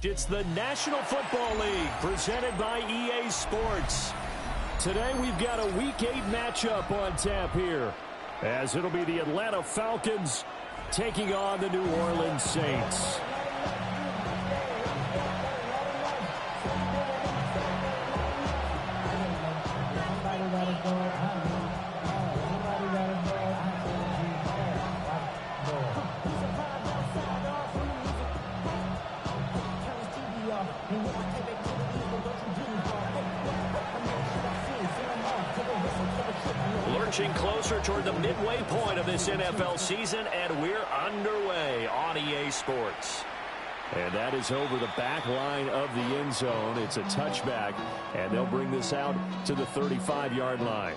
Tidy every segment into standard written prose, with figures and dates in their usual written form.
It's the National Football League presented by EA Sports. Today we've got a Week 8 matchup on tap here, as it'll be the Atlanta Falcons taking on the New Orleans Saints. Lurching closer toward the midway point of this NFL season, and we're underway on EA Sports. And that is over the back line of the end zone. It's a touchback, and they'll bring this out to the 35-yard line.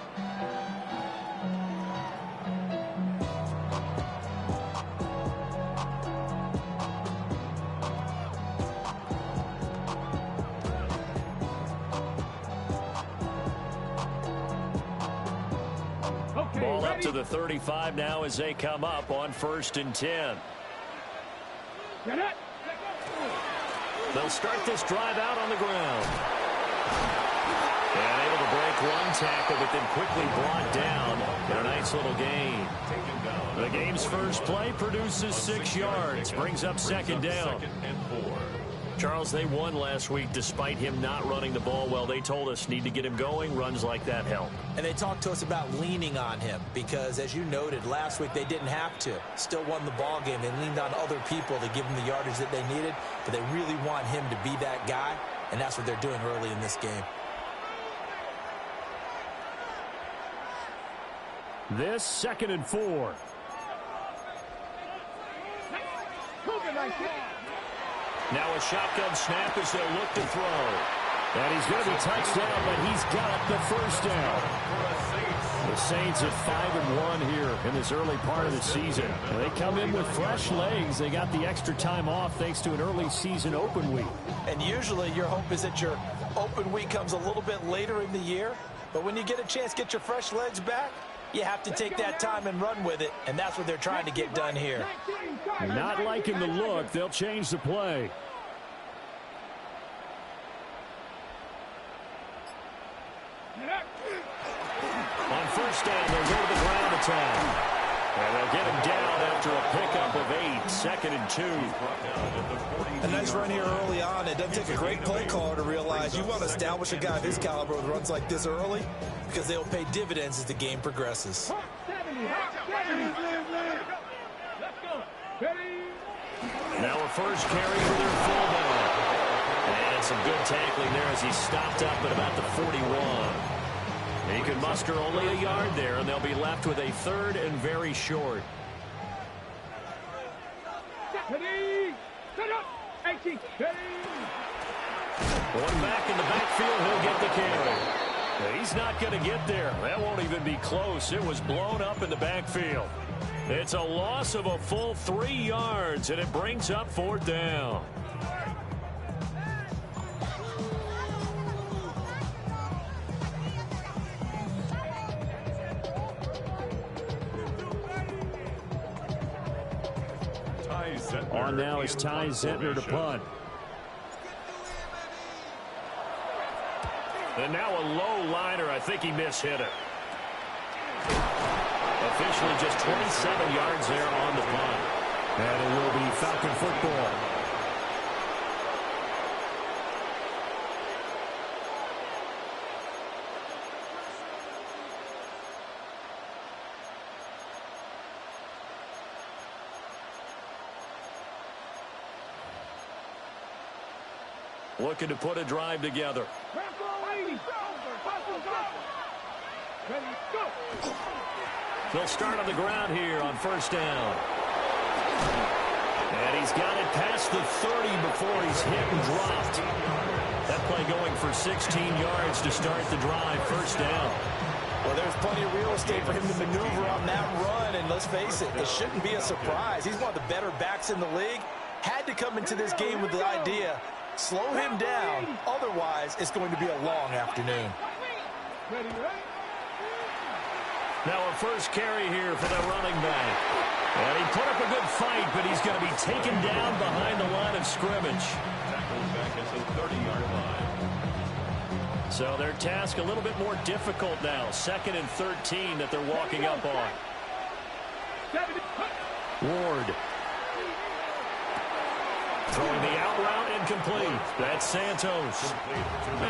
Ball up to the 35 now as they come up on 1st and 10. They'll start this drive out on the ground. And able to break one tackle, but then quickly brought down in a nice little gain. The game's first play produces 6 yards, brings up 2nd down. Charles, they won last week despite him not running the ball well. They told us need to get him going. Runs like that help. And they talked to us about leaning on him because, as you noted, last week they didn't have to. Still won the ball game. They leaned on other people to give them the yardage that they needed, but they really want him to be that guy, and that's what they're doing early in this game. This 2nd and 4. Now a shotgun snap as they'll look to throw. And he's going to be touched down, but he's got the first down. The Saints at 5-1 here in this early part of the season. And they come in with fresh legs. They got the extra time off thanks to an early season open week. And usually your hope is that your open week comes a little bit later in the year. But when you get a chance to get your fresh legs back, you have to take that time and run with it, and that's what they're trying to get done here. Not liking the look. They'll change the play. On 1st down, they'll go to the ground attack. And they'll get him down after a pickup of 8, 2nd and 2. A nice run here early on. It doesn't take a great play caller to realize you want to establish a guy of his caliber with runs like this early because they'll pay dividends as the game progresses. Now a first carry for their fullback. And some good tackling there as he stopped up at about the 41. He can muster only a yard there, and they'll be left with a 3rd and very short. One back in the backfield, he'll get the carry. He's not going to get there. That won't even be close. It was blown up in the backfield. It's a loss of a full 3 yards, and it brings up 4th down. On now is Ty Zentner to punt. And now a low liner. I think he mishit it. Officially just 27 yards there on the punt. And it will be Falcon football. Looking to put a drive together. They'll start on the ground here on 1st down. And he's got it past the 30 before he's hit and dropped. That play going for 16 yards to start the drive. 1st down. Well, there's plenty of real estate for him to maneuver on that run. And let's face it, it shouldn't be a surprise. He's one of the better backs in the league. Had to come into this game with the idea, slow him down. Otherwise, it's going to be a long afternoon. Now a first carry here for the running back. And he put up a good fight, but he's going to be taken down behind the line of scrimmage. Tackle back at the 30-yard line. So their task a little bit more difficult now. 2nd and 13 that they're walking up on. Ward. Throwing the out route incomplete. That's Santos.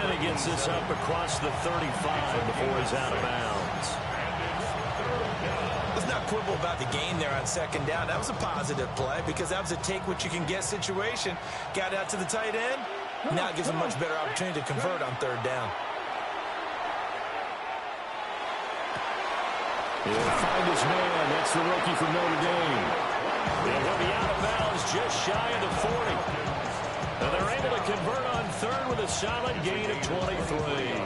And he gets this up across the 35 before he's out of bounds. Let's not quibble about the gain there on 2nd down. That was a positive play because that was a take-what-you-can-get situation. Got out to the tight end. Now it gives him a much better opportunity to convert on 3rd down. He'll find his man. That's the rookie from Notre Dame. And he'll be out of bounds just shy of the 40. And they're able to convert on 3rd with a solid gain of 23.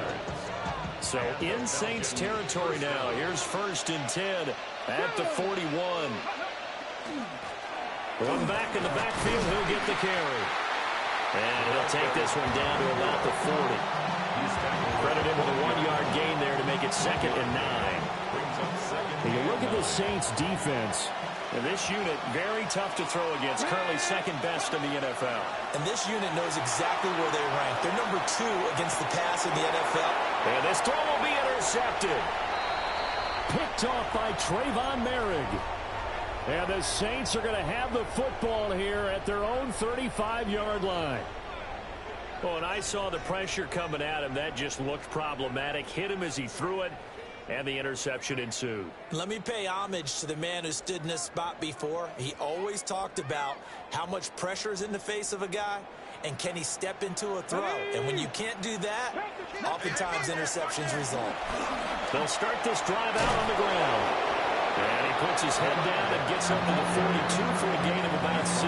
So in Saints territory now. Here's 1st and 10 at the 41. One back in the backfield. He'll get the carry. And he'll take this one down to about the 40. Credit him with a 1-yard gain there to make it 2nd and 9. When you look at the Saints defense, and this unit very tough to throw against, currently 2nd best in the NFL. And this unit knows exactly where they rank. They're number 2 against the pass in the NFL. And this throw will be intercepted. Picked off by Trayvon Merrick. And the Saints are going to have the football here at their own 35-yard line. Oh, and I saw the pressure coming at him. That just looked problematic. Hit him as he threw it, and the interception ensued. Let me pay homage to the man who stood in this spot before. He always talked about how much pressure is in the face of a guy, and can he step into a throw. And when you can't do that, oftentimes interceptions result. They'll start this drive out on the ground. And he puts his head down and gets up to the 42 for a gain of about 6.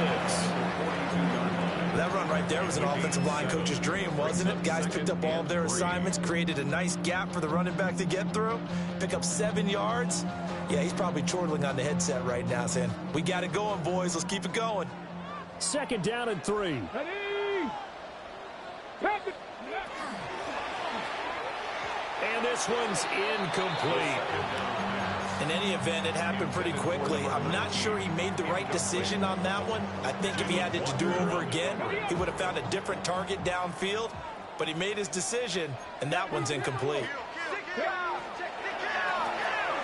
That run right there was an offensive line coach's dream, wasn't it? Guys picked up all of their assignments, created a nice gap for the running back to get through, pick up 7 yards. Yeah, he's probably chortling on the headset right now saying, we got it going, boys. Let's keep it going. 2nd down and 3. And this one's incomplete. In any event, it happened pretty quickly. I'm not sure he made the right decision on that one. I think if he had it to do over again, he would have found a different target downfield. But he made his decision, and that one's incomplete.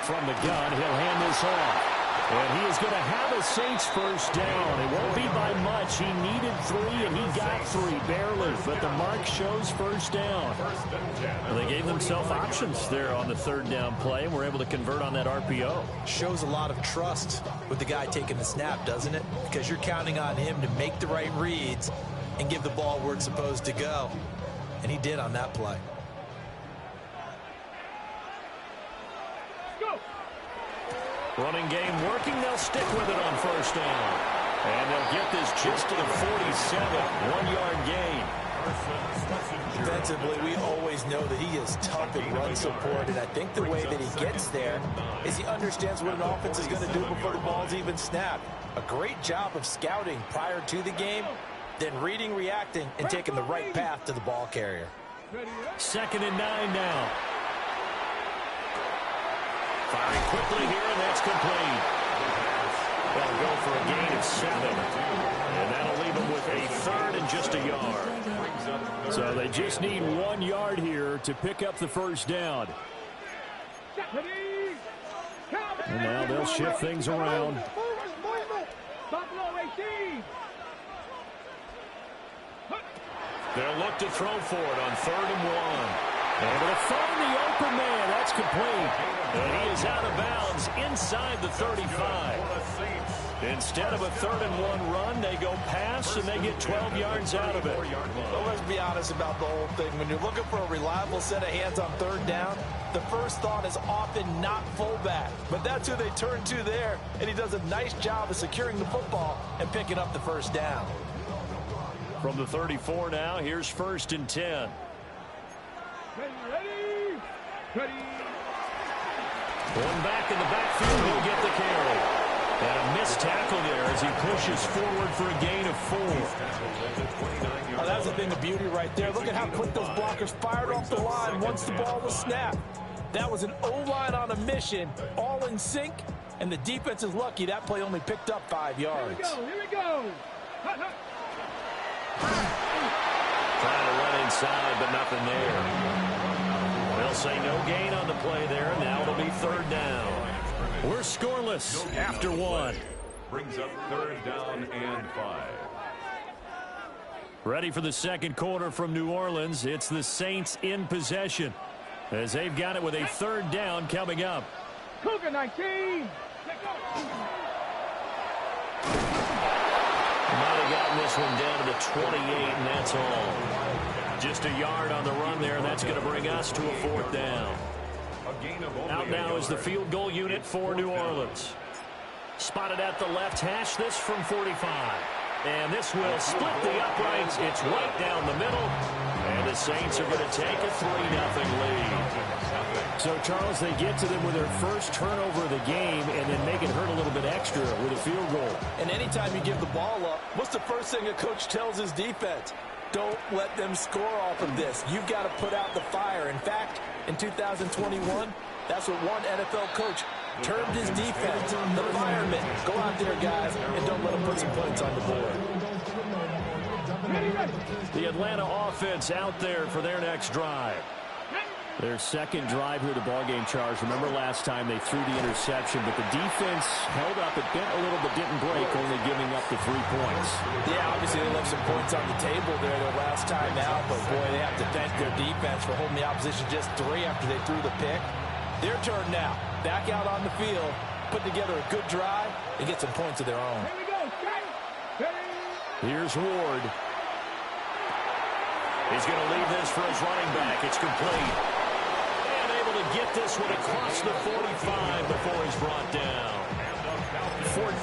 From the gun, he'll hand this off. And he is going to have a Saints first down. It won't be by much. He needed 3, and he got 3, barely. But the mark shows first down. Well, they gave themselves options there on the 3rd down play, and were able to convert on that RPO. Shows a lot of trust with the guy taking the snap, doesn't it? Because you're counting on him to make the right reads and give the ball where it's supposed to go. And he did on that play. Running game working. They'll stick with it on 1st down. And they'll get this just to the 47. 1-yard gain. Defensively, we always know that he is tough in run support, and I think the way that he gets there is he understands what an offense is going to do before the ball's even snapped. A great job of scouting prior to the game, then reading, reacting, and taking the right path to the ball carrier. 2nd and 9 now. Firing quickly here, and that's complete. They'll go for a gain of 7. And that'll leave them with a 3rd and just a yard. So they just need 1 yard here to pick up the first down. And now they'll shift things around. They'll look to throw for it on 3rd and 1. Able to find the open man. That's complete. And he is out of bounds inside the 35. Instead of a 3rd and 1 run, they go pass, and they get 12 yards out of it. Well, let's be honest about the whole thing. When you're looking for a reliable set of hands on 3rd down, the first thought is often not fullback. But that's who they turn to there, and he does a nice job of securing the football and picking up the first down. From the 34 now, here's 1st and 10. One back in the backfield, he'll get the carry. And a missed tackle there as he pushes forward for a gain of 4. Oh, that was a thing of beauty right there. Look at how quick those blockers fired off the line once the ball was snapped. That was an O-line on a mission, all in sync, and the defense is lucky that play only picked up 5 yards. Here we go. Trying to run inside, but nothing there. They'll say no gain on the play there. Now it'll be 3rd down. We're scoreless after 1. Brings up 3rd down and 5. Ready for the second quarter from New Orleans. It's the Saints in possession as they've got it with a 3rd down coming up. Cougar 19. Might have gotten this one down to the 28, and that's all. Just a yard on the run there. That's going to bring us to a 4th down. Out now is the field goal unit for New Orleans. Spotted at the left hash, this from 45. And this will split the uprights. It's right down the middle. And the Saints are going to take a 3-0 lead. So, Charles, they get to them with their first turnover of the game and then make it hurt a little bit extra with a field goal. And anytime you give the ball up, what's the first thing a coach tells his defense? Don't let them score off of this. You've got to put out the fire. In fact, in 2021, that's what one NFL coach termed his defense, the firemen. Go out there, guys, and don't let them put some points on the board. The Atlanta offense out there for their next drive. Their second drive here of the ballgame, Charles. Remember last time they threw the interception, but the defense held up. It bent a little but didn't break, only giving up the 3 points. Yeah, obviously they left some points on the table there their last time out, but boy, they have to thank their defense for holding the opposition just 3 after they threw the pick. Their turn now. Back out on the field, put together a good drive, and get some points of their own. Here we go. Here's Ward. He's going to leave this for his running back. It's complete. And able to get this one across the 45 before he's brought down.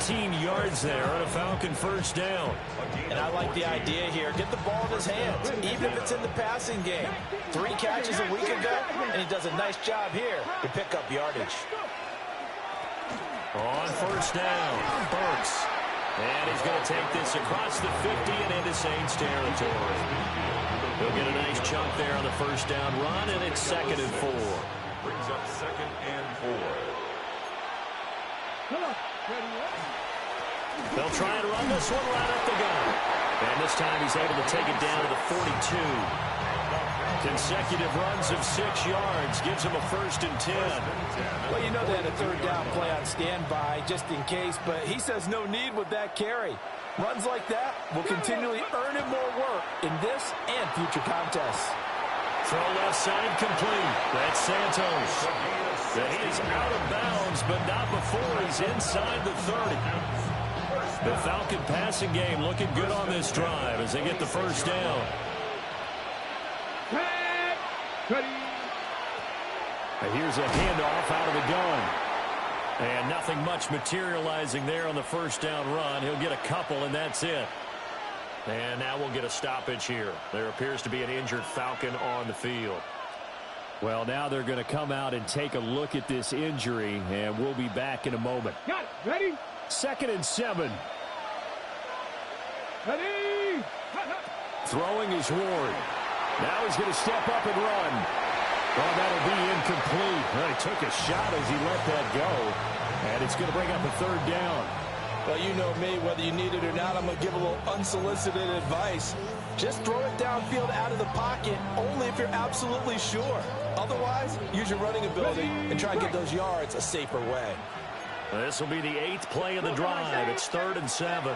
14 yards there on a Falcon first down. And I like the idea here. Get the ball in his hands, even if it's in the passing game. 3 catches a week ago, and he does a nice job here to pick up yardage. On first down, Burks. And he's going to take this across the 50 and into Saints territory. He'll get a nice chunk there on the first down run, and it's 2nd and 4. Brings up 2nd and 4. They'll try and run this one right up the gut. And this time he's able to take it down to the 42. Consecutive runs of 6 yards gives him a 1st and 10. Well, you know they had a 3rd down play on standby just in case, but he says no need with that carry. Runs like that will continually earn him more work in this and future contests. Throw left side complete. That's Santos. He is out of bounds, but not before he's inside the 30. The Falcon passing game looking good on this drive as they get the first down. Here's a handoff out of the gun. And nothing much materializing there on the first down run. He'll get a couple, and that's it. And now we'll get a stoppage here. There appears to be an injured Falcon on the field. Well, now they're going to come out and take a look at this injury, and we'll be back in a moment. Got it. Ready? 2nd and 7. Ready? Throwing is Ward. Now he's going to step up and run. Oh, that'll be incomplete. Well, he took a shot as he let that go. And it's going to bring up a 3rd down. Well, you know me, whether you need it or not, I'm going to give a little unsolicited advice. Just throw it downfield out of the pocket, only if you're absolutely sure. Otherwise, use your running ability and try and get those yards a safer way. This will be the 8th play of the drive. It's 3rd and 7.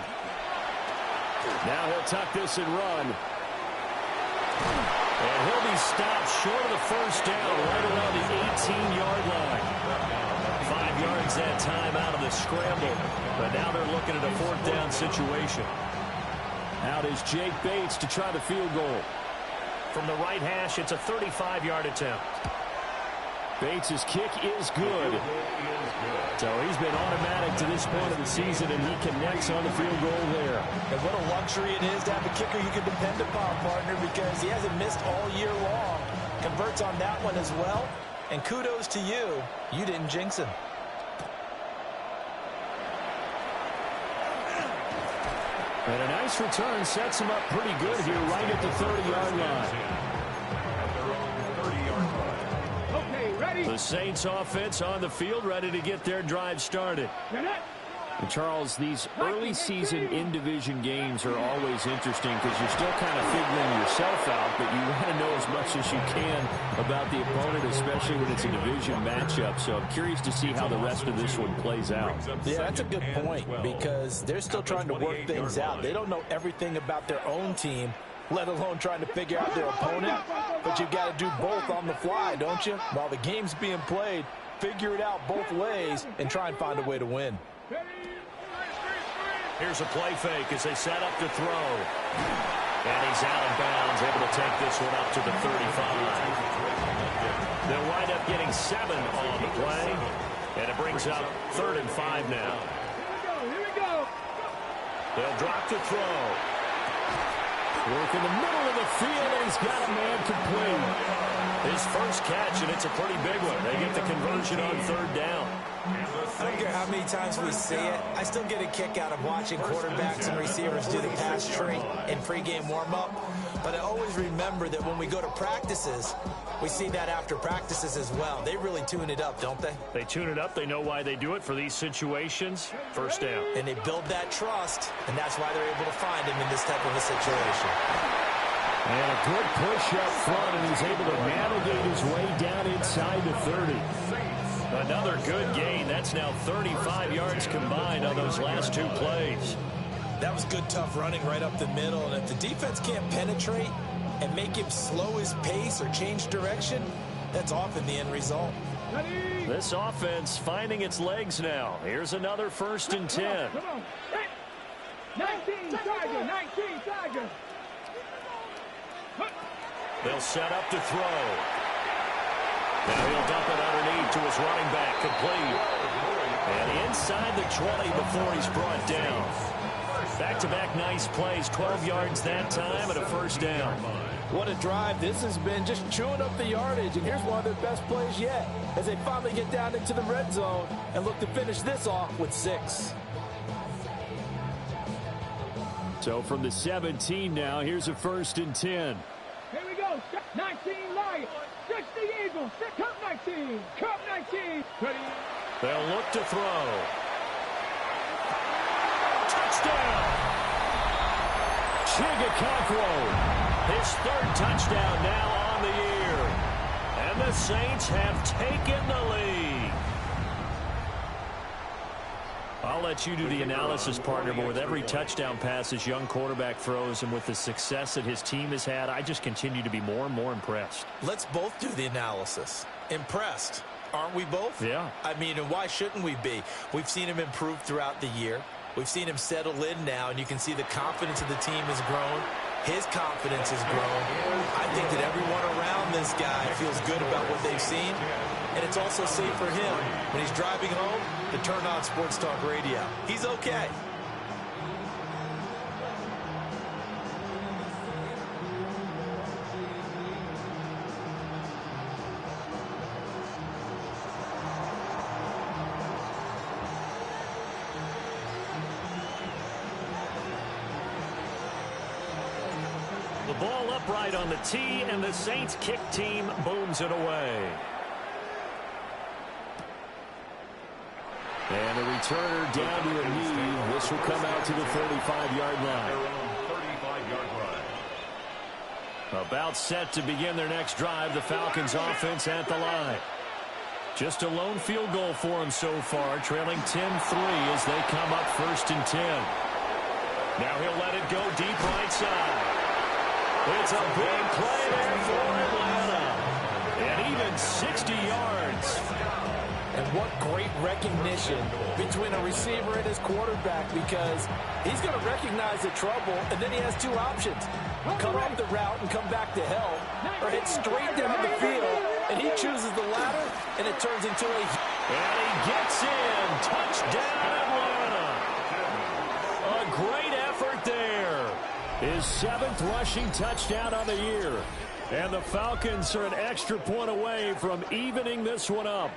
Now he'll tuck this and run. And he'll be stopped short of the first down right around the 18-yard line. 5 yards that time out of the scramble. But now they're looking at a 4th down situation. Out is Jake Bates to try the field goal. From the right hash, it's a 35-yard attempt. Bates' kick is good. So he's been automatic to this point of the season, and he connects on the field goal there. And what a luxury it is to have a kicker you can depend upon, partner, because he hasn't missed all year long. Converts on that one as well. And kudos to you. You didn't jinx him. And a nice return sets him up pretty good here right at the 30-yard line. Okay, ready? The Saints offense on the field, ready to get their drive started. And Charles, these early season in-division games are always interesting because you're still kind of figuring yourself out, but you want to know as much as you can about the opponent, especially when it's a division matchup. So I'm curious to see how the rest of this one plays out. Yeah, that's a good point because they're still trying to work things out. They don't know everything about their own team, let alone trying to figure out their opponent. But you've got to do both on the fly, don't you? While the game's being played, figure it out both ways and try and find a way to win. Here's a play fake as they set up to throw. And he's out of bounds, able to take this one up to the 35. They'll wind up getting 7 on the play. And it brings up 3rd and 5 now. Here we go. They'll drop to throw. Work in the middle of the field, and he's got a man complete. His first catch, and it's a pretty big one. They get the conversion on 3rd down. I don't care how many times we see it. I still get a kick out of watching quarterbacks and receivers do the pass tree in pregame warm-up. But I always remember that when we go to practices, we see that after practices as well. They really tune it up, don't they? They tune it up. They know why they do it for these situations. First down. And they build that trust, and that's why they're able to find him in this type of a situation. And a good push up front, and he's able to navigate his way down inside the 30. Another good gain. That's now 35 yards combined on those last 2 plays. That was good, tough running right up the middle. And if the defense can't penetrate and make him slow his pace or change direction, that's often the end result. This offense finding its legs now. Here's another 1st and 10. Come on. 19 Tiger, 19 Tiger. They'll set up to throw. Now he'll dump it underneath to his running back, complete. And inside the 20 before he's brought down. Back-to-back nice plays, 12 yards that time and a 1st down. What a drive this has been, just chewing up the yardage. And here's one of their best plays yet as they finally get down into the red zone and look to finish this off with 6. So from the 17 now, here's a 1st and 10. Here we go. 19 Lions. 60 Eagles. Cup 19. Cup 19. Ready? They'll look to throw. Touchdown! Chigakakwo. His 3rd touchdown now on the year. And the Saints have taken the lead. I'll let you do the analysis, partner, but with every touchdown pass this young quarterback throws and with the success that his team has had, I just continue to be more and more impressed. Let's both do the analysis. Impressed. Aren't we both? Yeah. I mean, and why shouldn't we be? We've seen him improve throughout the year. We've seen him settle in now, and you can see the confidence of the team has grown. His confidence has grown. I think that everyone around this guy feels good about what they've seen. And it's also safe for him when he's driving home to turn on Sports Talk Radio. He's okay. The ball upright on the tee, and the Saints kick team booms it away. And the returner down to a knee. This will come out to the 35-yard line. About set to begin their next drive. The Falcons offense at the line. Just a lone field goal for them so far, trailing 10-3 as they come up 1st and 10. Now he'll let it go deep right side. It's a big play there for Atlanta. And even 60 yards. And what great recognition between a receiver and his quarterback, because he's going to recognize the trouble, and then he has 2 options. Come up the route and come back to help, or hit straight down the field, and he chooses the latter, and it turns into a... And he gets in. Touchdown, Atlanta. A great effort there. His 7th rushing touchdown on the year. And the Falcons are an extra point away from evening this one up.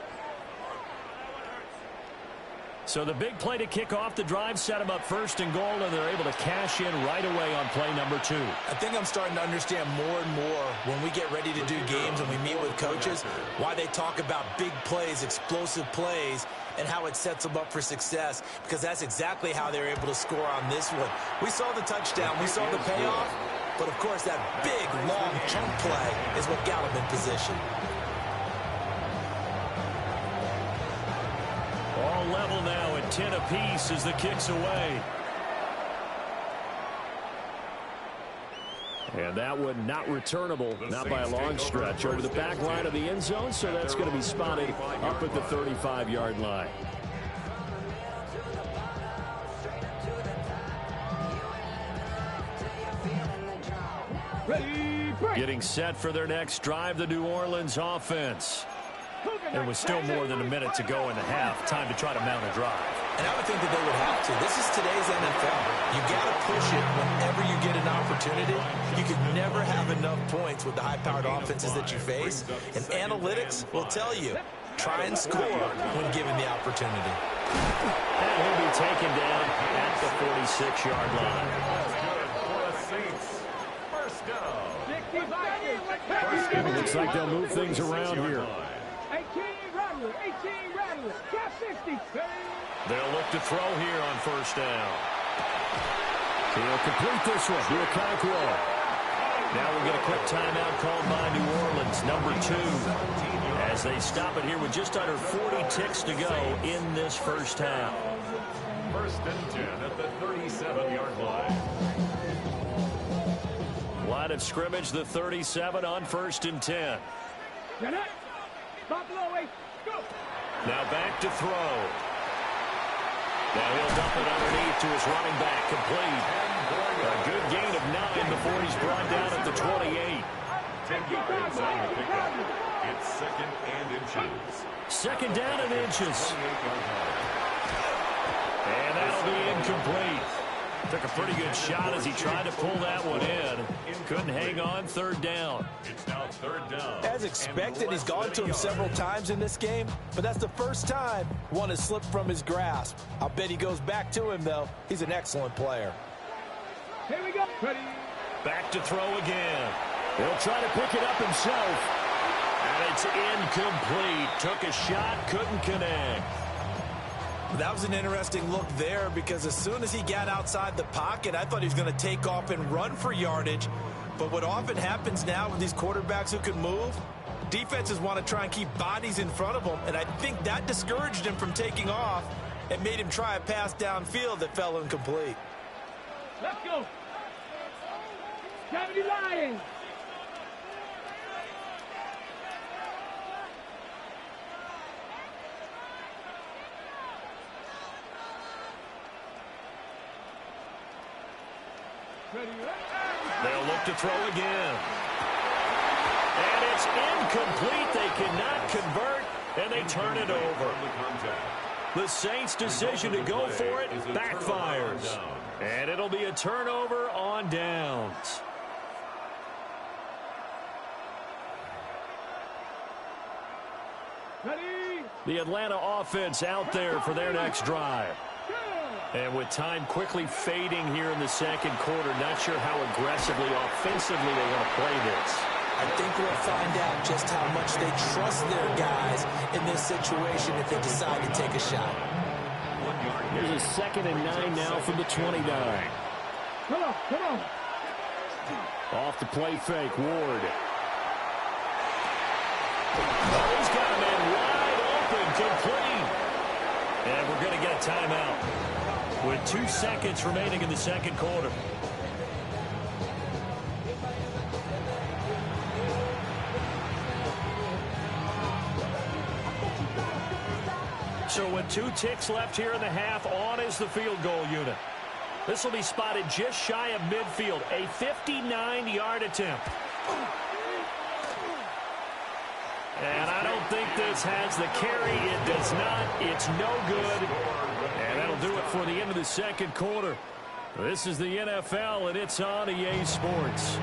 So the big play to kick off the drive set them up first and goal, and they're able to cash in right away on play number 2. I think I'm starting to understand more and more when we get ready to do games and we meet with coaches why they talk about big plays, explosive plays, and how it sets them up for success, because that's exactly how they're able to score on this one. We saw the touchdown. We saw the payoff. But, of course, that big, long chunk play is what got him in position. All level now at 10 apiece as the kick's away. And that one not returnable, not by a long stretch, over the back line of the end zone, so that's going to be spotted up at the 35-yard line. Getting set for their next drive, the New Orleans offense. And with still more than a minute to go in the half, time to try to mount a drive. And I would think that they would have to. This is today's NFL. You got to push it whenever you get an opportunity. You can never have enough points with the high-powered offenses that you face. And analytics will tell you, try and score when given the opportunity. And he'll be taken down at the 46-yard line. Looks like they'll move things around here. 18 Rattler, cap 60. They'll look to throw here on first down. He'll complete this one. Okonkwo. Now we'll get a quick timeout called by New Orleans, number 2, as they stop it here with just under 40 ticks to go in this first half. First and 10 at the 37-yard line. Line of scrimmage, the 37 on first and 10. Now back to throw. Now he'll dump it underneath to his running back, complete. A good gain of 9 before he's brought down at the 28. 10 yards on the pickup. It's second and inches. Second down and inches. And that'll be incomplete. Took a pretty good shot as he tried to pull that one in. Couldn't hang on, third down. It's now third down. As expected, he's gone to him several times in this game, but that's the first time one has slipped from his grasp. I'll bet he goes back to him, though. He's an excellent player. Here we go. Ready. Back to throw again. He'll try to pick it up himself. And it's incomplete. Took a shot, couldn't connect. That was an interesting look there, because as soon as he got outside the pocket, I thought he was going to take off and run for yardage. But what often happens now with these quarterbacks who can move, defenses want to try and keep bodies in front of them, and I think that discouraged him from taking off and made him try a pass downfield that fell incomplete. Let's go. 70 Lions. They'll look to throw again. And it's incomplete. They cannot convert, and they turn it over. The Saints' decision to go for it backfires. And it'll be a turnover on downs. Ready. The Atlanta offense out there for their next drive. And with time quickly fading here in the second quarter, not sure how aggressively, offensively they want to play this. I think we'll find out just how much they trust their guys in this situation if they decide to take a shot. Here's a 2nd and 9 now from the 29. Come on, come on. Off the play fake, Ward. Oh, he's got a man wide open, complete. And we're going to get a timeout with 2 seconds remaining in the second quarter. So with 2 ticks left here in the half, on is the field goal unit. This will be spotted just shy of midfield, a 59-yard attempt. And I don't think this has the carry. It does not. It's no good. And that'll do it for the end of the second quarter. This is the NFL, and it's on EA Sports.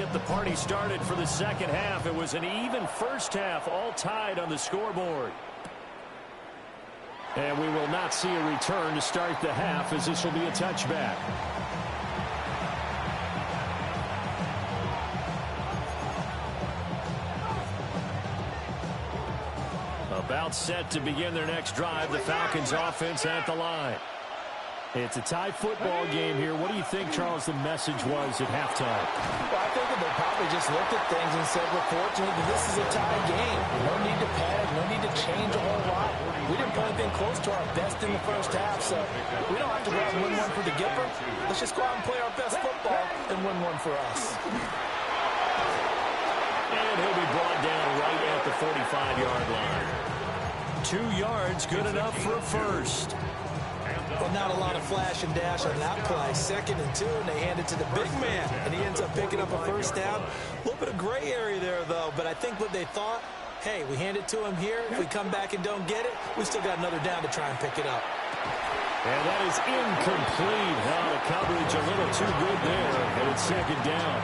get the party started for the second half. It was an even first half, all tied on the scoreboard. And we will not see a return to start the half, as this will be a touchback. About set to begin their next drive. The Falcons offense at the line. It's a tie football game here. What do you think, Charles, the message was at halftime? Well, I think that they probably just looked at things and said, we're fortunate that this is a tie game. No need to panic. No need to change a whole lot. We didn't play anything close to our best in the first half, so we don't have to go out and win one for the Gipper. Let's just go out and play our best football and win one for us. And he'll be brought down right at the 45-yard line. 2 yards, good enough for a first. Well, not a lot of flash and dash on that play. 2nd and 2, and they hand it to the big man, and he ends up picking up a first down. A little bit of gray area there, though, but I think what they thought, hey, we hand it to him here. If we come back and don't get it, we still got another down to try and pick it up. And that is incomplete. Now the coverage a little too good there, and it's 2nd down.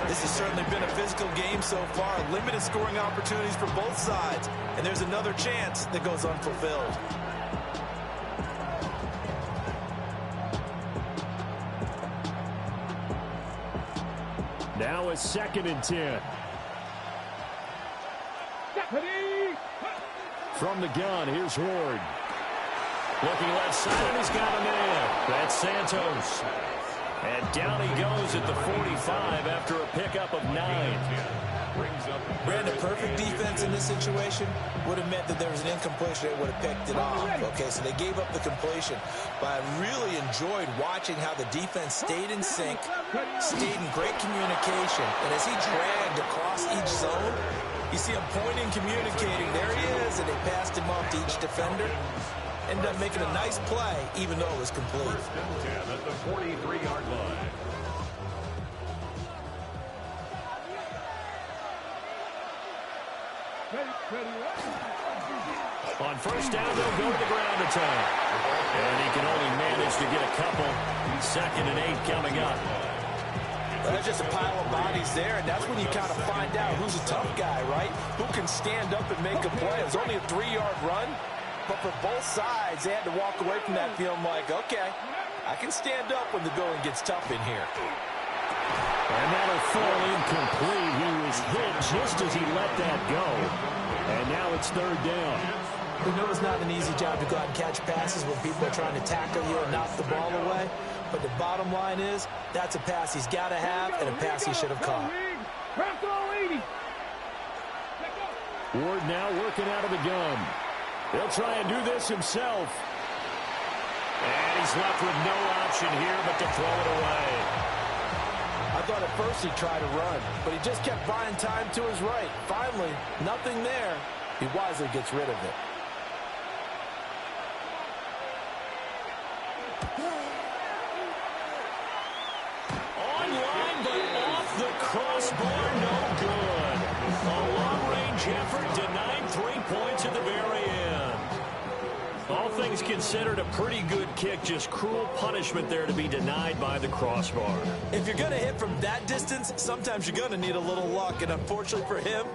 This has certainly been a physical game so far. Limited scoring opportunities for both sides. And there's another chance that goes unfulfilled. Now it's 2nd and 10. From the gun, here's Ward. Looking left side, and he's got a man. That's Santos. And down he goes at the 45 after a pickup of 9. Brandon, perfect defense in this situation would have meant that there was an incompletion. They would have picked it off. Okay, so they gave up the completion. But I really enjoyed watching how the defense stayed in sync, stayed in great communication. And as he dragged across each zone, you see him pointing, communicating. There he is, and they passed him off to each defender. Ended up making a nice play, even though it was complete. At the 43-yard line. On first down, they'll go to the ground attack. And he can only manage to get a couple. 2nd and 8 coming up. Well, there's just a pile of bodies there, and that's when you kind of find out who's a tough guy, right? Who can stand up and make a play. It was only a 3-yard run. But for both sides, they had to walk away from that feeling like, okay, I can stand up when the going gets tough in here. And that'll fall incomplete. He was hit just as he let that go. And now it's 3rd down. We know it's not an easy job to go out and catch passes when people are trying to tackle you and knock the ball away. But the bottom line is, that's a pass he's got to have and a pass he should have caught. Ward now working out of the gun. He'll try and do this himself. And he's left with no option here but to throw it away. I thought at first he'd try to run, but he just kept buying time to his right. Finally, nothing there. He wisely gets rid of it. Online, but off the crossbar, no good. A long-range effort denied 3 points at the very end. All things considered, a pretty good kick. Just cruel punishment there to be denied by the crossbar. If you're going to hit from that distance, sometimes you're going to need a little luck. And unfortunately for him,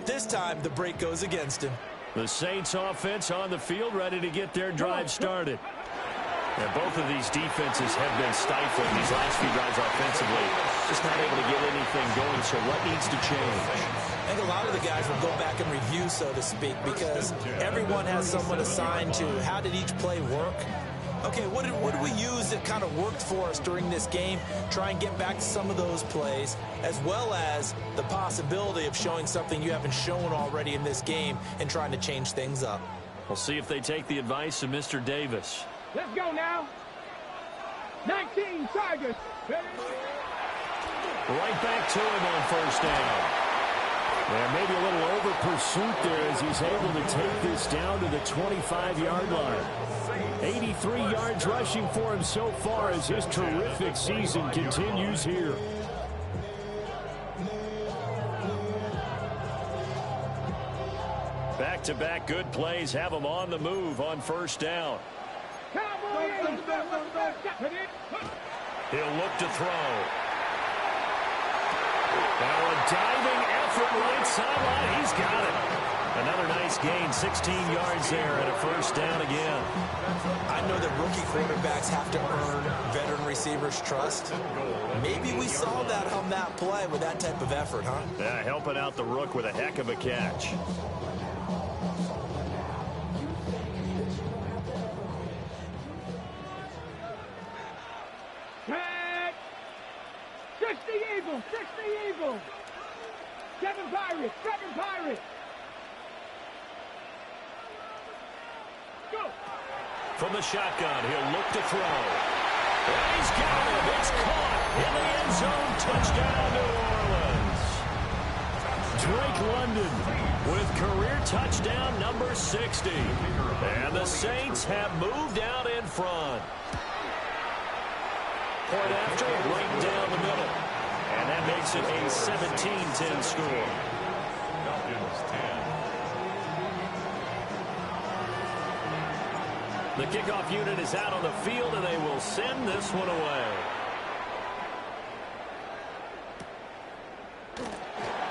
this time the break goes against him. The Saints offense on the field, ready to get their drive started. And both of these defenses have been stifled these last few drives offensively. Just not able to get anything going, so what needs to change? I think a lot of the guys will go back and review, so to speak, because everyone has someone assigned to how did each play work. Okay, what did we use that kind of worked for us during this game? Try and get back to some of those plays, as well as the possibility of showing something you haven't shown already in this game and trying to change things up. We'll see if they take the advice of Mr. Davis. Let's go now. 19 Tigers. Right back to him on first down. And maybe a little over pursuit there as he's able to take this down to the 25-yard line. 83 yards rushing for him so far as his terrific season continues here. Back-to-back good plays have him on the move on first down. He'll look to throw. Now a diving effort right sideline. He's got it. Another nice gain, 16 yards there and a first down again. I know that rookie quarterbacks have to earn veteran receivers' trust. Maybe we saw that on that play with that type of effort, huh? Yeah, helping out the rook with a heck of a catch. Catch! 60 Eagles, 60 Eagles. 7 Pirates, 7 Pirates. Go! From the shotgun, he'll look to throw. And he's got it. It's caught in the end zone. Touchdown, New Orleans. Drake London with career touchdown number 60. And the Saints have moved out in front. Point after, right down the middle. And that makes it a 17-10 score. Falcons 10. The kickoff unit is out on the field, and they will send this one away.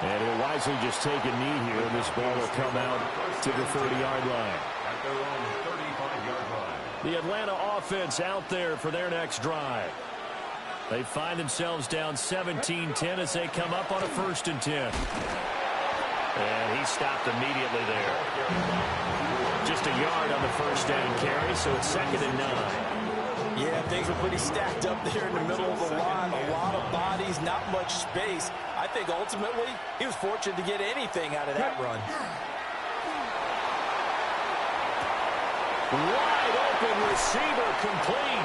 And he'll wisely just take a knee here, and this ball will come out to the 30-yard line. At their own 35-yard line. The Atlanta offense out there for their next drive. They find themselves down 17-10 as they come up on a 1st and 10. And he stopped immediately there. Just a yard on the first down carry, so it's 2nd and 9. Yeah, things were pretty stacked up there in the middle of the line. A lot of bodies, not much space. I think ultimately he was fortunate to get anything out of that run. Wide open receiver complete.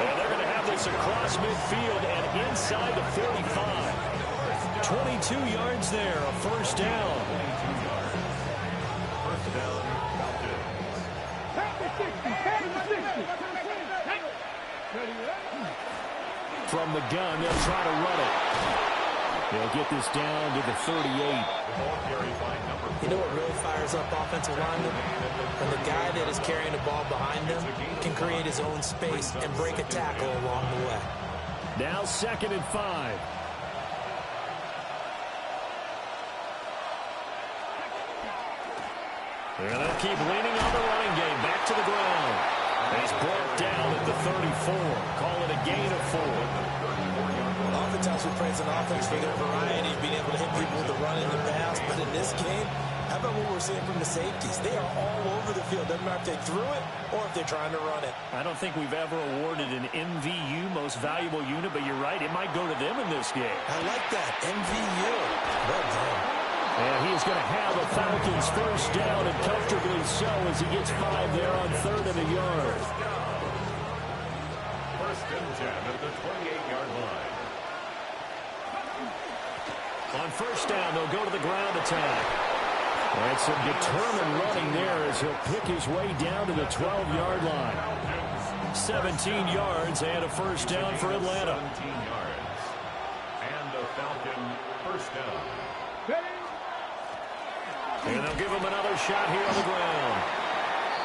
And they're going to have this across midfield and inside the 45. 22 yards there, a first down. First down, From the gun, they'll try to run it. They'll get this down to the 38. You know what really fires up offensive linemen? When the guy that is carrying the ball behind them can create his own space and break a tackle along the way. Now 2nd and 5. And they'll keep leaning on the running game. Back to the ground. And he's brought down at the 34. Call it a gain of 4. Oftentimes we praise an offense for their variety, being able to hit people with the run in the pass. But in this game, how about what we're seeing from the safeties? They are all over the field. Doesn't matter if they threw it or if they're trying to run it. I don't think we've ever awarded an MVU, most valuable unit, but you're right. It might go to them in this game. I like that. MVU. Well done. And he's going to have a Falcons first down, and comfortably so as he gets 5 there on 3rd and a yard. First and 10 at the 28-yard line. On first down, they'll go to the ground attack. And some determined running there as he'll pick his way down to the 12-yard line. 17 yards and a first down for Atlanta. 17 yards. And a Falcon first down. And they'll give him another shot here on the ground.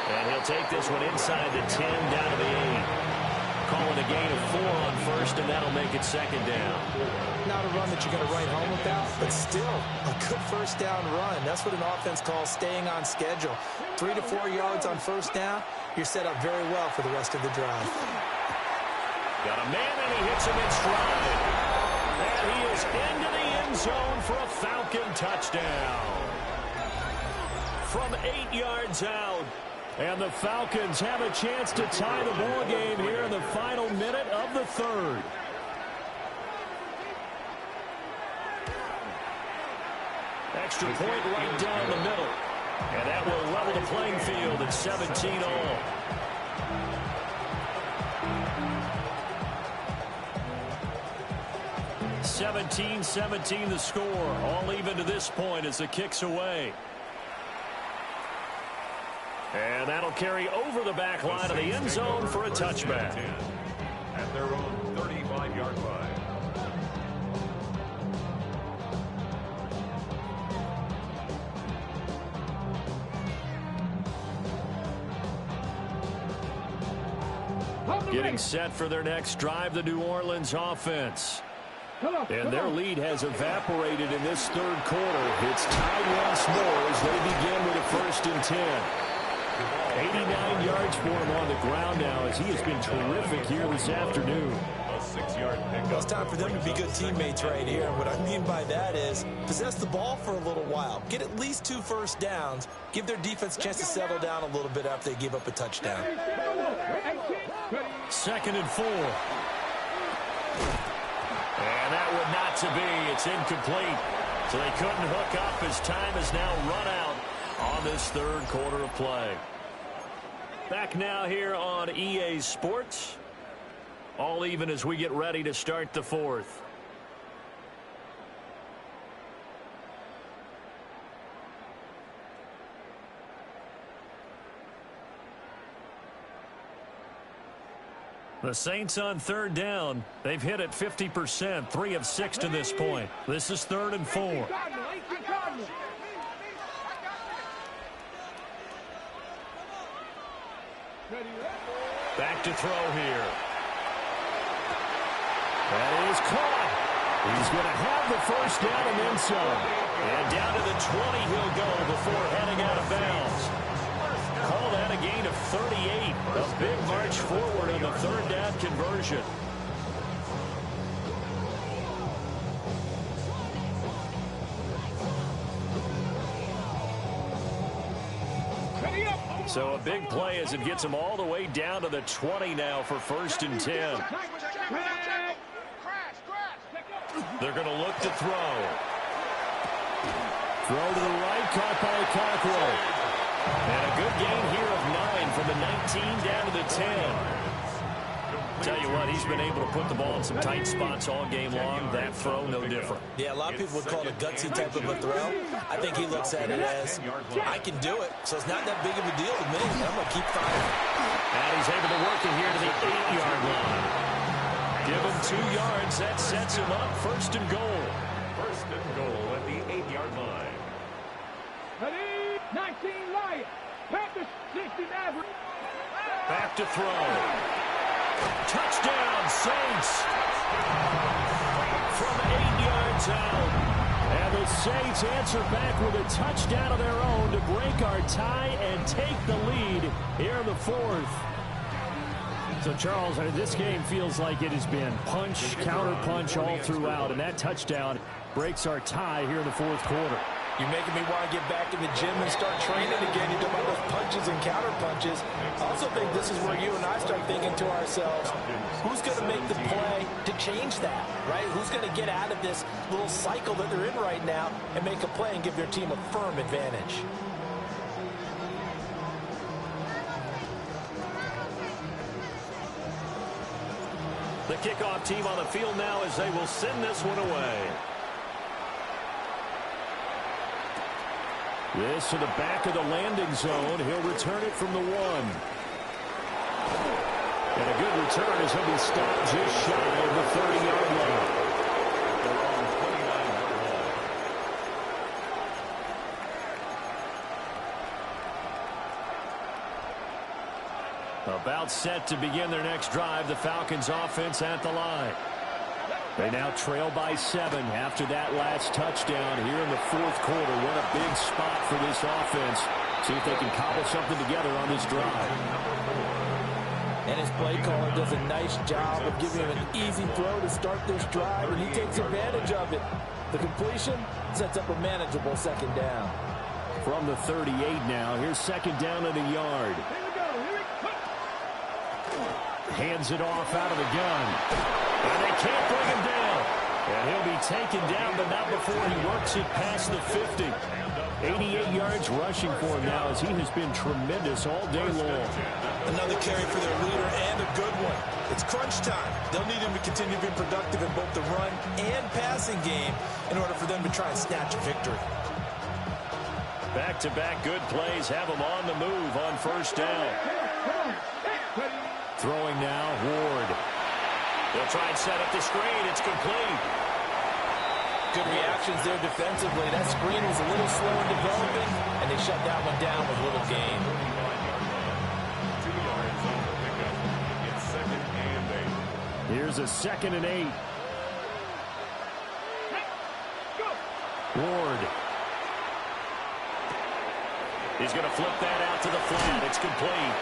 And he'll take this one inside the 10 down to the 8. Call it a gain of 4 on first, and that'll make it 2nd down. Not a run that you're going to write home about, but still a good first down run. That's what an offense calls staying on schedule. 3 to 4 yards on first down, you're set up very well for the rest of the drive. Got a man, and he hits him in stride. And he is into the end zone for a Falcon touchdown. From 8 yards out. And the Falcons have a chance to tie the ball game here in the final minute of the 3rd. Extra point right down the middle. And that will level the playing field at 17 all. (17-17) the score. All even to this point as the kick's away. And that'll carry over the back line of the end zone for a touchback. At their own 35-yard line. Getting set for their next drive, the New Orleans offense. And their lead has evaporated in this third quarter. It's tied once more as they begin with a 1st and 10. 89 yards for him on the ground now as he has been terrific here this afternoon. A 6-yard pickup. Well, it's time for them to be good teammates right here. And what I mean by that is possess the ball for a little while. Get at least 2 first downs. Give their defense a chance to settle down a little bit after they give up a touchdown. 2nd and 4. And that would not to be. It's incomplete. So they couldn't hook up as time has now run out on this third quarter of play. Back now here on EA Sports. All even as we get ready to start the 4th. The Saints on 3rd down. They've hit it 50%, 3 of 6 to this point. This is 3rd and 4. Back to throw here. That is caught. He's going to have the 1st down and then some. And down to the 20 he'll go before heading out of bounds. Call that a gain of 38. A big march forward on the 3rd down conversion. So a big play as it gets him all the way down to the 20 now for 1st and 10. They're going to look to throw. Throw to the right, caught by Cockrell. And a good gain here of 9 from the 19 down to the 10. Tell you what, he's been able to put the ball in some tight spots all game long. That throw, no different. Yeah, a lot of people would call it a gutsy type of a throw. I think he looks at it as, I can do it, so it's not that big of a deal to me. I'm going to keep firing. And he's able to work it here to the 8-yard line. Give him 2 yards. That sets him up 1st and goal. 1st and goal at the 8-yard line. 19 Lions. Panthers 60 Mavericks. Back to throw. Touchdown, Saints. From 8 yards out. And the Saints answer back with a touchdown of their own to break our tie and take the lead here in the 4th. So, Charles, this game feels like it has been punch, counter-punch all throughout, and that touchdown breaks our tie here in the 4th quarter. You're making me want to get back in the gym and start training again. You talk about those punches and counter punches. I also think this is where you and I start thinking to ourselves, who's going to make the play to change that, right? Who's going to get out of this little cycle that they're in right now and make a play and give their team a firm advantage? The kickoff team on the field now as they will send this one away. This to the back of the landing zone. He'll return it from the 1. And a good return as he'll be stopped just shy of the 30-yard line. They're on the 29-yard line. About set to begin their next drive. The Falcons offense at the line. They now trail by 7 after that last touchdown here in the 4th quarter. What a big spot for this offense. See if they can cobble something together on this drive. And his play caller does a nice job of giving him an easy throw to start this drive, and he takes advantage of it. The completion sets up a manageable 2nd down. From the 38 now, here's 2nd down at a yard. Hands it off out of the gun. And they can't bring him down. And he'll be taken down, but not before he works it past the 50. 88 yards rushing for him now as he has been tremendous all day long. Another carry for their leader and a good one. It's crunch time. They'll need him to continue being productive in both the run and passing game in order for them to try and snatch a victory. Back-to-back good plays have him on the move on 1st down. Throwing now, Ward. They'll try and set up the screen. It's complete. Good reactions there defensively. That screen was a little slow in developing, and they shut that one down with little gain. 2 yards on the pickup. It's 2nd and 8. Here's a 2nd and 8. Ward. He's going to flip that out to the flat. It's complete.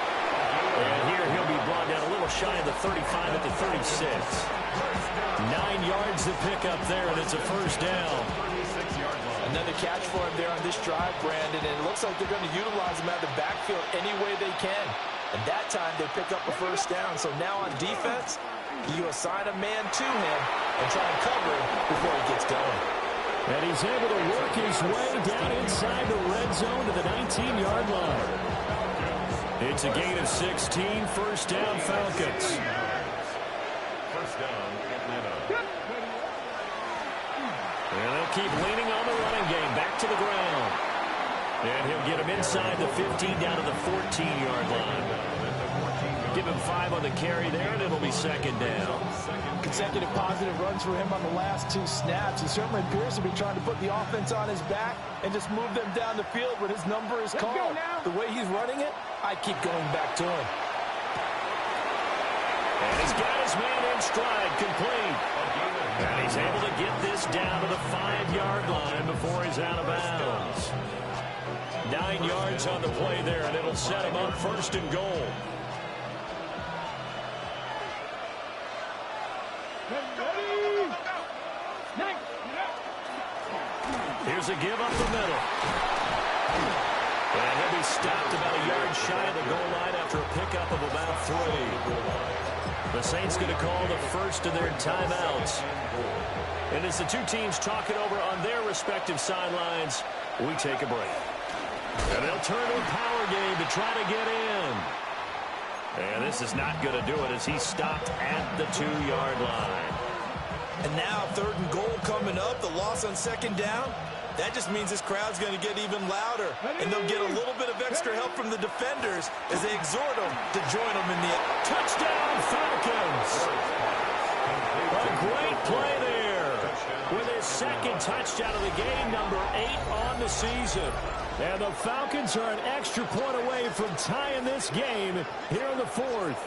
And here he'll be brought down a little shy of the 35 at the 36. 9 yards to pick up there, and it's a first down. Another catch for him there on this drive, Brandon, and it looks like they're going to utilize him out of the backfield any way they can. And that time they pick up a first down. So now on defense, you assign a man to him and try and cover him before he gets going. And he's able to work his way down inside the red zone to the 19-yard line. It's a gain of 16, first down Falcons. First down, Atlanta. And they'll keep leaning on the running game, back to the ground. And he'll get him inside the 15 down to the 14-yard line. Give him 5 on the carry there, and it'll be second down. Consecutive positive runs for him on the last 2 snaps. He certainly appears to be trying to put the offense on his back and just move them down the field when his number is called. The way he's running it, I keep going back to him. And he's got his man in stride, complete. And he's able to get this down to the 5-yard line before he's out of bounds. 9 yards on the play there, and it'll set him up first and goal. Here's a give up the middle. And he'll be stopped about a yard shy of the goal line after a pickup of about 3. The Saints going to call the first of their timeouts. And as the two teams talk it over on their respective sidelines, we take a break. And they'll turn to a power game to try to get in. And this is not going to do it as he's stopped at the 2-yard line. And now 3rd and goal coming up. The loss on 2nd down. That just means this crowd's going to get even louder. And they'll get a little bit of extra help from the defenders as they exhort them to join them in the touchdown Falcons. A great play there with his 2nd touchdown of the game, number 8 on the season. And the Falcons are an extra point away from tying this game here in the 4th.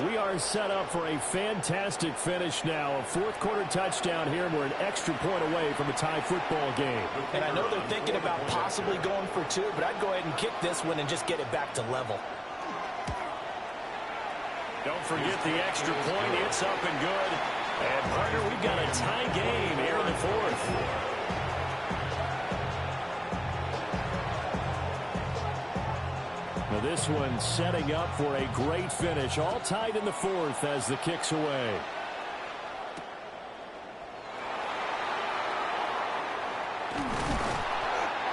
We are set up for a fantastic finish now. A 4th quarter touchdown here, and we're an extra point away from a tie football game. And I know they're thinking about possibly going for 2, but I'd go ahead and kick this one and just get it back to level. Don't forget the extra point. It's up and good. And, partner, we've got a tie game here in the 4th. Now this one setting up for a great finish. All tied in the 4th as the kick's away.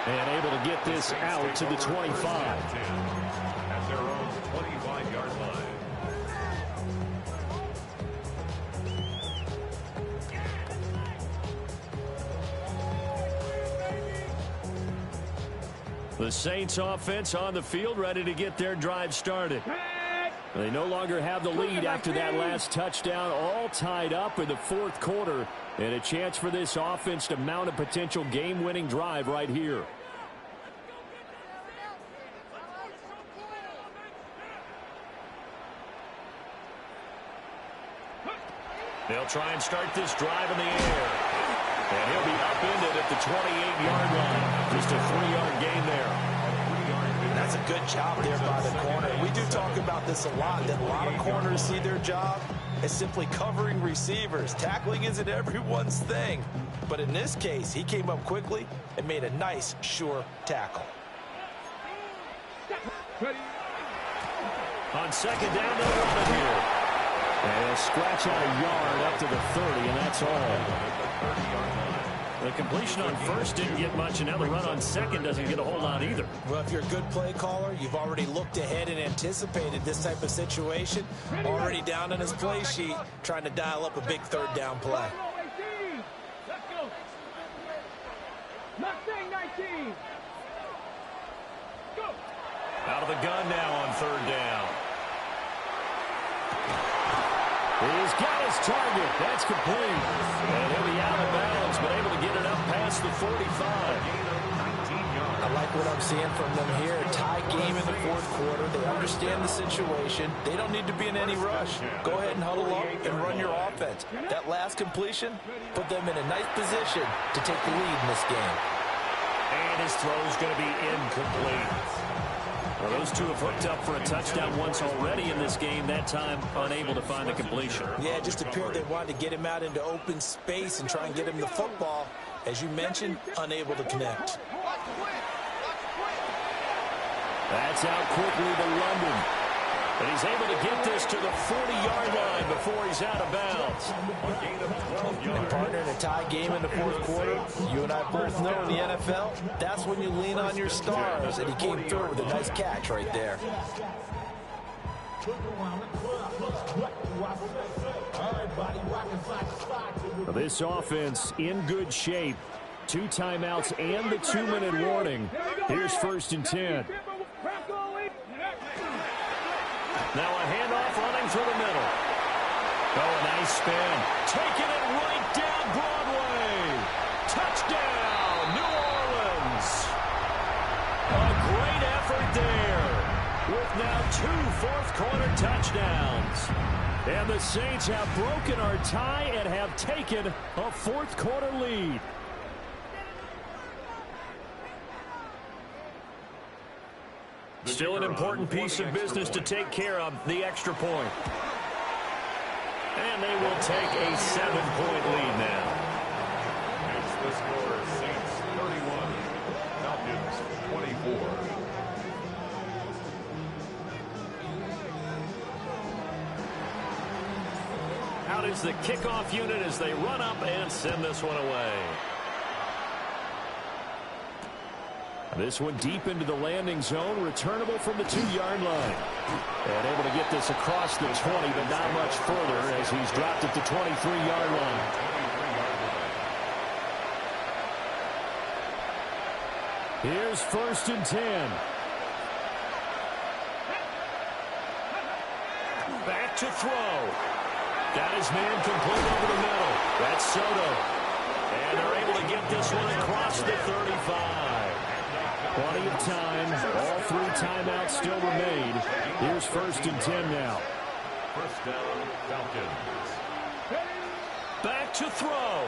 And able to get this out to the 25. At their own 25-yard line. The Saints offense on the field, ready to get their drive started. They no longer have the lead after that last touchdown, all tied up in the 4th quarter, and a chance for this offense to mount a potential game-winning drive right here. They'll try and start this drive in the air. And he'll be upended at the 28-yard line. Just a 3-yard gain there. That's a good job there by the corner. We do talk about this a lot, that a lot of corners see their job as simply covering receivers. Tackling isn't everyone's thing. But in this case, he came up quickly and made a nice, sure tackle. On 2nd down, they'll run it here. And he'll scratch out a yard up to the 30, and that's all. The completion on 1st didn't get much, and now the run on 2nd doesn't get a whole lot either. Well, if you're a good play caller, you've already looked ahead and anticipated this type of situation. Already down on his play sheet, trying to dial up a big 3rd down play. Let's go. Mustang 19. Go. Out of the gun now on 3rd down. He's got his target. That's complete. And he'll be out of bounds, but able to get it up past the 45. I like what I'm seeing from them here. Tie game in the fourth quarter. They understand the situation. They don't need to be in any rush. Go ahead and huddle up and run your offense. That last completion put them in a nice position to take the lead in this game. And his throw is going to be incomplete. Well, those two have hooked up for a touchdown once already in this game. That time, unable to find the completion. Yeah, it just appeared they wanted to get him out into open space and try and get him the football. As you mentioned, unable to connect. That's out quickly to London. And he's able to get this to the 40-yard line before he's out of bounds. And partner, in a tie game in the fourth quarter, you and I both know in the NFL, that's when you lean on your stars. And he came through with a nice catch right there. This offense in good shape. 2 timeouts and the 2-minute warning. Here's 1st and 10. Now a handoff running through the middle. Oh, a nice spin. Taking it right down Broadway. Touchdown, New Orleans. A great effort there. With now 2 fourth-quarter touchdowns. And the Saints have broken our tie and have taken a fourth-quarter lead. Still an important piece of business to take care of, the extra point. And they will take a 7-point lead now. It's the score, Saints 31, Falcons 24. Out is the kickoff unit as they run up and send this one away. This one deep into the landing zone, returnable from the 2-yard line. And able to get this across the 20, but not much further as he's dropped at the 23-yard line. Here's 1st and 10. Back to throw. Got his man complete over the middle. That's Soto. And they're able to get this one across the 35. Plenty of time. All 3 timeouts still remain. Here's 1st and 10 now. First down, Falcons. Back to throw.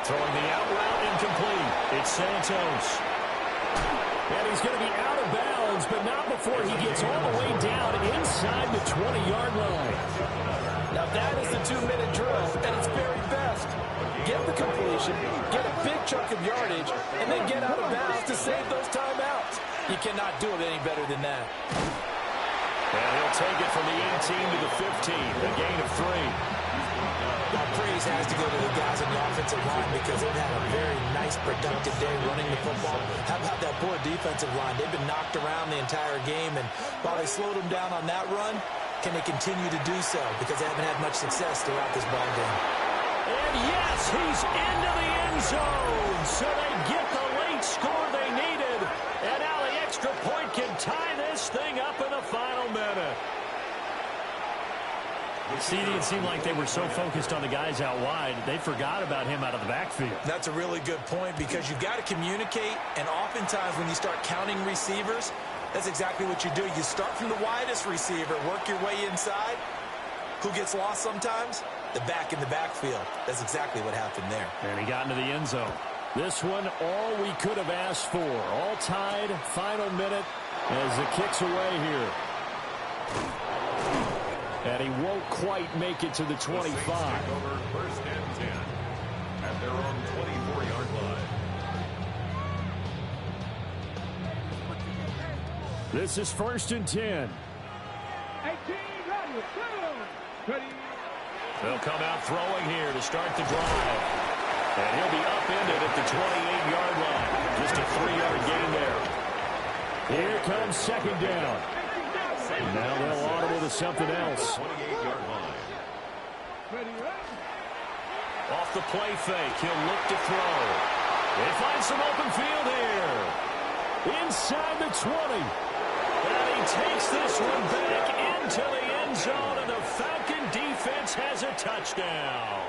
Throwing the out route incomplete. It's Santos. And he's going to be out of bounds, but not before he gets all the way down inside the 20-yard line. Now that is the 2-minute drill at its very best. Get the completion, get a big chunk of yardage, and then get out of bounds to save those timeouts. You cannot do it any better than that. And he'll take it from the 18 to the 15, a gain of 3. Now praise has to go to the guys on the offensive line because they've had a very nice, productive day running the football. How about that poor defensive line? They've been knocked around the entire game, and while they slowed them down on that run, can they continue to do so? Because they haven't had much success throughout this ball game. And yes, he's into the end zone. So they get the late score they needed. And now the extra point can tie this thing up in the final minute. It seemed like they were so focused on the guys out wide, they forgot about him out of the backfield. That's a really good point because you've got to communicate, and oftentimes when you start counting receivers, that's exactly what you do. You start from the widest receiver, work your way inside. Who gets lost sometimes? The back in the backfield. That's exactly what happened there. And he got into the end zone. This one, all we could have asked for. All tied, final minute as the kick's away here. And he won't quite make it to the 25. Over 1st and 10 at their own 24-yard line. This is 1st and 10. 18, ready. They'll come out throwing here to start the drive. And he'll be upended at the 28-yard line. Just a 3-yard gain there. Here comes 2nd down. And now they'll audible to something else. 28-yard line. Off the play fake, he'll look to throw. They find some open field here. Inside the 20. And he takes this one back into the end zone, and the Falcon defense has a touchdown.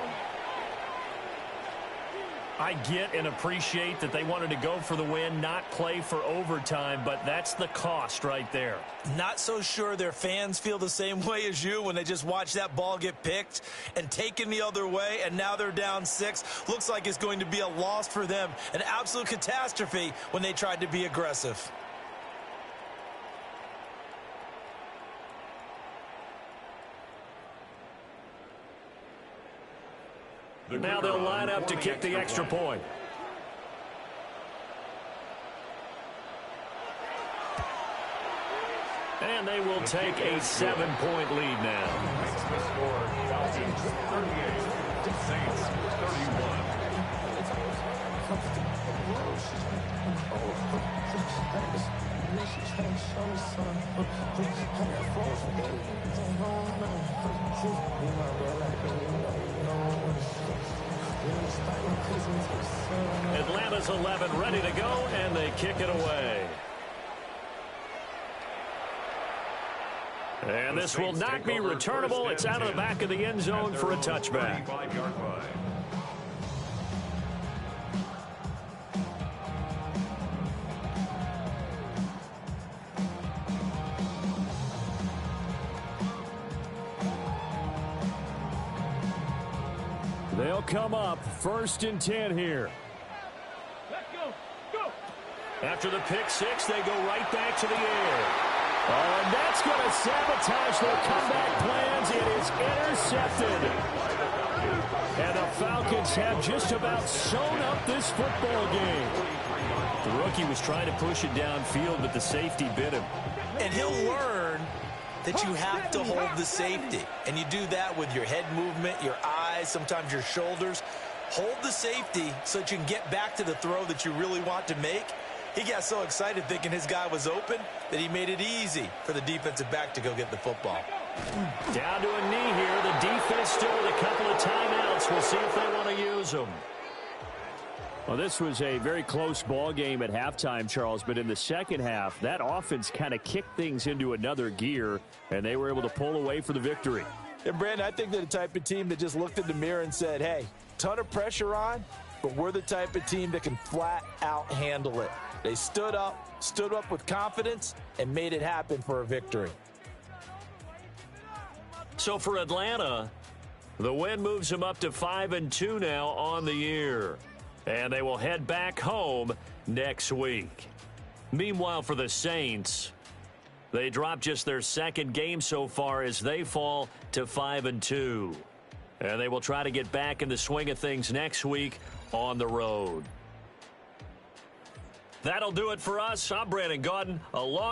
I get and appreciate that they wanted to go for the win, not play for overtime, but that's the cost right there. Not so sure their fans feel the same way as you when they just watch that ball get picked and taken the other way, and now they're down 6. Looks like it's going to be a loss for them, an absolute catastrophe when they tried to be aggressive. Now they'll line up to kick the extra point. And they will take a 7-point lead now. The score, Falcons 38, Saints 31. Atlanta's 11 ready to go, and they kick it away. And this will not be returnable. It's out of the back of the end zone for a touchback. They'll come up 1st and 10 here. Let's go. Go. After the pick 6, they go right back to the air. Oh, and that's going to sabotage their comeback plans. It is intercepted. And the Falcons have just about sewn up this football game. The rookie was trying to push it downfield, but the safety bit him. And he'll learn that you have to hold the safety. And you do that with your head movement, your eyes, sometimes your shoulders. Hold the safety so that you can get back to the throw that you really want to make. He got so excited thinking his guy was open that he made it easy for the defensive back to go get the football. Down to a knee here. The defense still with a couple of timeouts. We'll see if they want to use them. Well, this was a very close ball game at halftime, Charles, but in the second half, that offense kind of kicked things into another gear, and they were able to pull away for the victory. And, Brandon, I think they're the type of team that just looked in the mirror and said, hey, ton of pressure on, but we're the type of team that can flat out handle it. They stood up with confidence, and made it happen for a victory. So for Atlanta, the win moves them up to 5-2 now on the year. And they will head back home next week. Meanwhile, for the Saints, they dropped just their second game so far as they fall to 5-2. And they will try to get back in the swing of things next week on the road. That'll do it for us. I'm Brandon Gaudin, along